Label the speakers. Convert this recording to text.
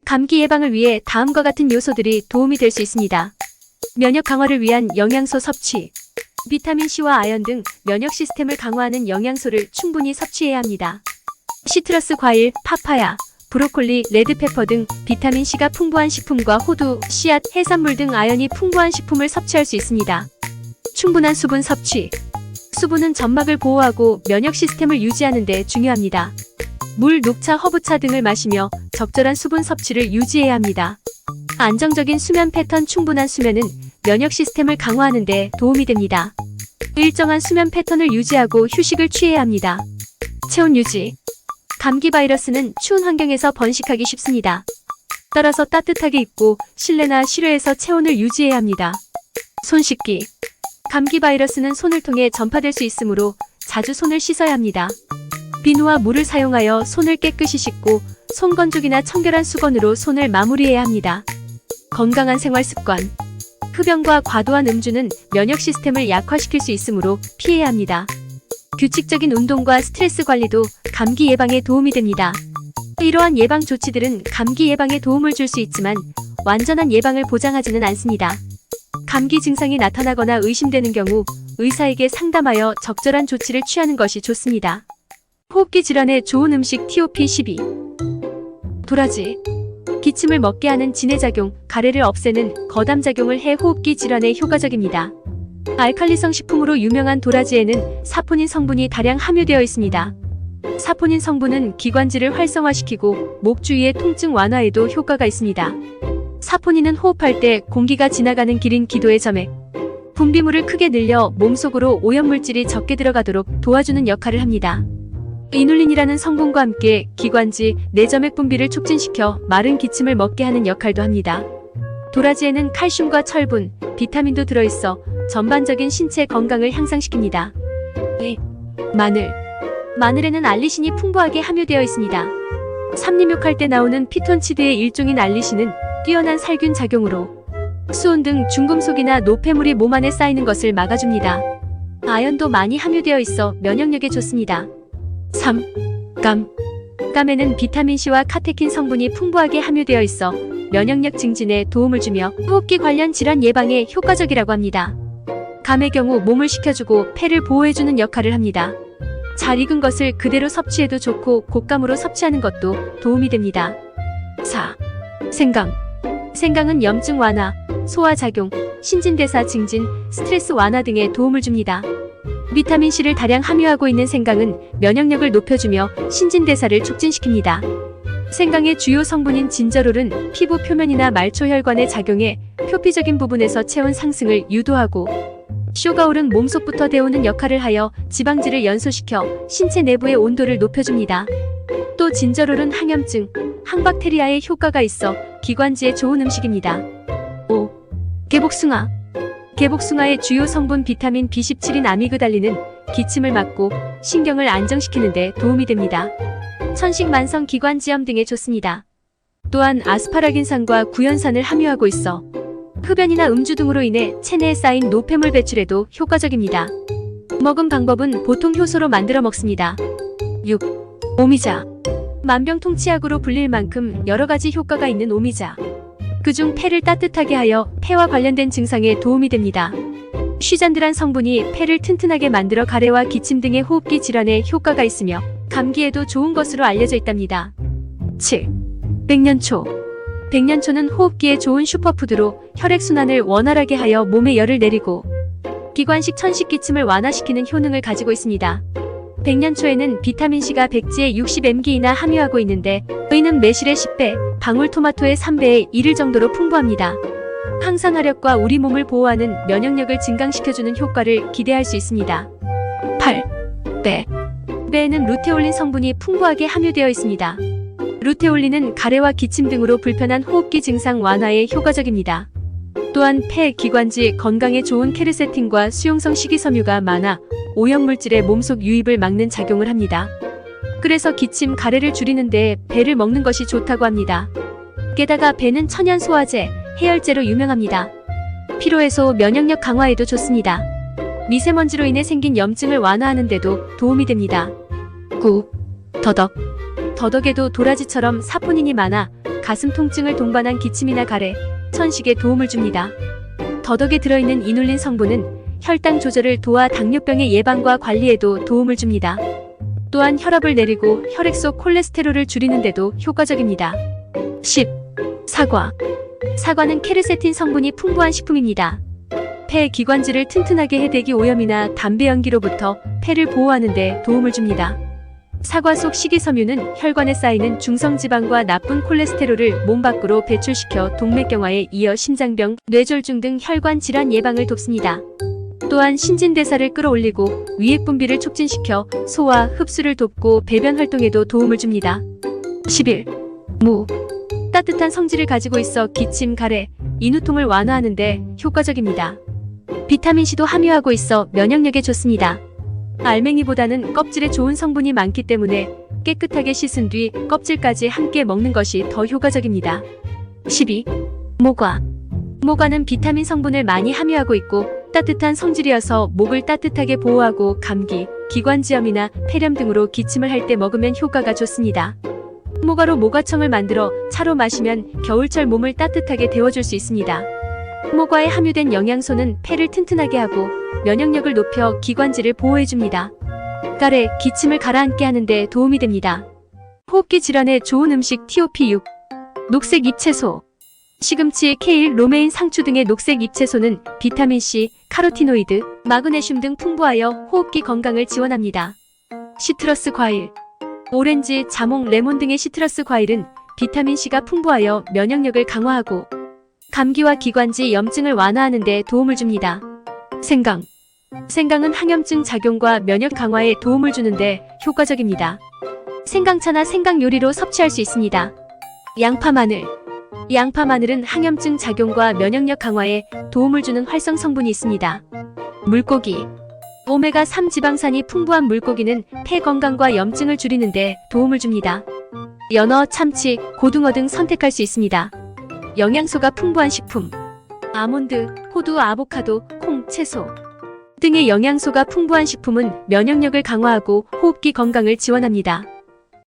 Speaker 1: 감기 예방을 위해 다음과 같은 요소들이 도움이 될 수 있습니다. 면역 강화를 위한 영양소 섭취. 비타민C와 아연 등 면역 시스템을 강화하는 영양소를 충분히 섭취해야 합니다. 시트러스 과일, 파파야, 브로콜리, 레드페퍼 등 비타민C가 풍부한 식품과 호두, 씨앗, 해산물 등 아연이 풍부한 식품을 섭취할 수 있습니다. 충분한 수분 섭취. 수분은 점막을 보호하고 면역 시스템을 유지하는 데 중요합니다. 물, 녹차, 허브차 등을 마시며 적절한 수분 섭취를 유지해야 합니다. 안정적인 수면 패턴. 충분한 수면은 면역 시스템을 강화하는 데 도움이 됩니다. 일정한 수면 패턴을 유지하고 휴식을 취해야 합니다. 체온 유지. 감기 바이러스는 추운 환경에서 번식하기 쉽습니다. 따라서 따뜻하게 입고 실내나 실외에서 체온을 유지해야 합니다. 손 씻기. 감기 바이러스는 손을 통해 전파될 수 있으므로 자주 손을 씻어야 합니다. 비누와 물을 사용하여 손을 깨끗이 씻고 손 건조기나 청결한 수건으로 손을 마무리해야 합니다. 건강한 생활 습관. 흡연과 과도한 음주는 면역 시스템을 약화시킬 수 있으므로 피해야 합니다. 규칙적인 운동과 스트레스 관리도 감기 예방에 도움이 됩니다. 이러한 예방 조치들은 감기 예방에 도움을 줄 수 있지만 완전한 예방을 보장하지는 않습니다. 감기 증상이 나타나거나 의심되는 경우 의사에게 상담하여 적절한 조치를 취하는 것이 좋습니다. 호흡기 질환에 좋은 음식. TOP12. 도라지. 기침을 먹게 하는 진해작용, 가래를 없애는 거담작용을 해 호흡기 질환에 효과적입니다. 알칼리성 식품으로 유명한 도라지에는 사포닌 성분이 다량 함유되어 있습니다. 사포닌 성분은 기관지를 활성화시키고 목 주위의 통증 완화에도 효과가 있습니다. 사포닌은 호흡할 때 공기가 지나가는 길인 기도의 점액, 분비물을 크게 늘려 몸속으로 오염물질이 적게 들어가도록 도와주는 역할을 합니다. 이눌린이라는 성분과 함께 기관지, 내점액 분비를 촉진시켜 마른 기침을 먹게 하는 역할도 합니다. 도라지에는 칼슘과 철분, 비타민도 들어있어 전반적인 신체 건강을 향상시킵니다. 마늘. 마늘에는 알리신이 풍부하게 함유되어 있습니다. 삼림욕할 때 나오는 피톤치드의 일종인 알리신은 뛰어난 살균 작용으로 수은 등 중금속이나 노폐물이 몸 안에 쌓이는 것을 막아줍니다. 아연도 많이 함유되어 있어 면역력에 좋습니다. 3. 감. 감에는 비타민C와 카테킨 성분이 풍부하게 함유되어 있어 면역력 증진에 도움을 주며 호흡기 관련 질환 예방에 효과적이라고 합니다. 감의 경우 몸을 식혀주고 폐를 보호해주는 역할을 합니다. 잘 익은 것을 그대로 섭취해도 좋고 곶감으로 섭취하는 것도 도움이 됩니다. 4. 생강. 생강은 염증 완화, 소화작용, 신진대사 증진, 스트레스 완화 등에 도움을 줍니다. 비타민C를 다량 함유하고 있는 생강은 면역력을 높여주며 신진대사를 촉진시킵니다. 생강의 주요 성분인 진저롤은 피부 표면이나 말초혈관에 작용해 표피적인 부분에서 체온 상승을 유도하고 쇼가올은 몸속부터 데우는 역할을 하여 지방질을 연소시켜 신체 내부의 온도를 높여줍니다. 또 진저롤은 항염증, 항박테리아에 효과가 있어 기관지에 좋은 음식입니다. 5. 개복숭아. 개복숭아의 주요 성분 비타민 B17인 아미그달린은 기침을 막고 신경을 안정시키는 데 도움이 됩니다. 천식 만성 기관지염 등에 좋습니다. 또한 아스파라긴산과 구연산을 함유하고 있어 흡연이나 음주 등으로 인해 체내에 쌓인 노폐물 배출에도 효과적입니다. 먹은 방법은 보통 효소로 만들어 먹습니다. 6. 오미자. 만병통치약으로 불릴 만큼 여러가지 효과가 있는 오미자. 그중 폐를 따뜻하게 하여 폐와 관련된 증상에 도움이 됩니다. 쉬잔드란 성분이 폐를 튼튼하게 만들어 가래와 기침 등의 호흡기 질환에 효과가 있으며 감기에도 좋은 것으로 알려져 있답니다. 7. 백년초. 백년초는 호흡기에 좋은 슈퍼푸드로 혈액순환을 원활하게 하여 몸에 열을 내리고 기관식 천식 기침을 완화시키는 효능을 가지고 있습니다. 백년초에는 비타민C가 백지에 60mg이나 함유하고 있는데 의는 매실의 10배, 방울토마토의 3배의 1을 정도로 풍부합니다. 항산화력과 우리 몸을 보호하는 면역력을 증강시켜주는 효과를 기대할 수 있습니다. 8. 배. 배에는 루테올린 성분이 풍부하게 함유되어 있습니다. 루테올린은 가래와 기침 등으로 불편한 호흡기 증상 완화에 효과적입니다. 또한 폐, 기관지, 건강에 좋은 케르세틴과 수용성 식이섬유가 많아 오염물질의 몸속 유입을 막는 작용을 합니다. 그래서 기침, 가래를 줄이는 데 배를 먹는 것이 좋다고 합니다. 게다가 배는 천연 소화제, 해열제로 유명합니다. 피로해소, 면역력 강화에도 좋습니다. 미세먼지로 인해 생긴 염증을 완화하는 데도 도움이 됩니다. 9. 더덕. 더덕에도 도라지처럼 사포닌이 많아 가슴 통증을 동반한 기침이나 가래, 천식에 도움을 줍니다. 더덕에 들어있는 이눌린 성분은 혈당 조절을 도와 당뇨병의 예방과 관리에도 도움을 줍니다. 또한 혈압을 내리고 혈액 속 콜레스테롤을 줄이는 데도 효과적입니다. 10. 사과. 사과는 케르세틴 성분이 풍부한 식품입니다. 폐 기관지를 튼튼하게 해 대기 오염이나 담배 연기로부터 폐를 보호하는 데 도움을 줍니다. 사과 속 식이섬유는 혈관에 쌓이는 중성지방과 나쁜 콜레스테롤을 몸 밖으로 배출시켜 동맥경화에 이어 심장병, 뇌졸중 등 혈관 질환 예방을 돕습니다. 또한 신진대사를 끌어올리고 위액분비를 촉진시켜 소화, 흡수를 돕고 배변 활동에도 도움을 줍니다. 11. 무. 따뜻한 성질을 가지고 있어 기침, 가래, 인후통을 완화하는 데 효과적입니다. 비타민C도 함유하고 있어 면역력에 좋습니다. 알맹이보다는 껍질에 좋은 성분이 많기 때문에 깨끗하게 씻은 뒤 껍질까지 함께 먹는 것이 더 효과적입니다. 12. 모과. 모과는 비타민 성분을 많이 함유하고 있고 따뜻한 성질이어서 목을 따뜻하게 보호하고 감기, 기관지염이나 폐렴 등으로 기침을 할 때 먹으면 효과가 좋습니다. 모과로 모과청을 만들어 차로 마시면 겨울철 몸을 따뜻하게 데워줄 수 있습니다. 모과에 함유된 영양소는 폐를 튼튼하게 하고 면역력을 높여 기관지를 보호해줍니다. 가래, 기침을 가라앉게 하는 데 도움이 됩니다. 호흡기 질환에 좋은 음식 TOP6. 녹색 잎채소. 시금치, 케일, 로메인, 상추 등의 녹색 잎채소는 비타민C, 카로티노이드, 마그네슘 등 풍부하여 호흡기 건강을 지원합니다. 시트러스 과일. 오렌지, 자몽, 레몬 등의 시트러스 과일은 비타민C가 풍부하여 면역력을 강화하고 감기와 기관지 염증을 완화하는 데 도움을 줍니다. 생강. 생강은 항염증 작용과 면역 강화에 도움을 주는데 효과적입니다. 생강차나 생강 요리로 섭취할 수 있습니다. 양파, 마늘. 양파, 마늘은 항염증 작용과 면역력 강화에 도움을 주는 활성 성분이 있습니다. 물고기. 오메가3 지방산이 풍부한 물고기는 폐 건강과 염증을 줄이는 데 도움을 줍니다. 연어, 참치, 고등어 등 선택할 수 있습니다. 영양소가 풍부한 식품. 아몬드, 호두, 아보카도, 콩, 채소 등의 영양소가 풍부한 식품은 면역력을 강화하고 호흡기 건강을 지원합니다.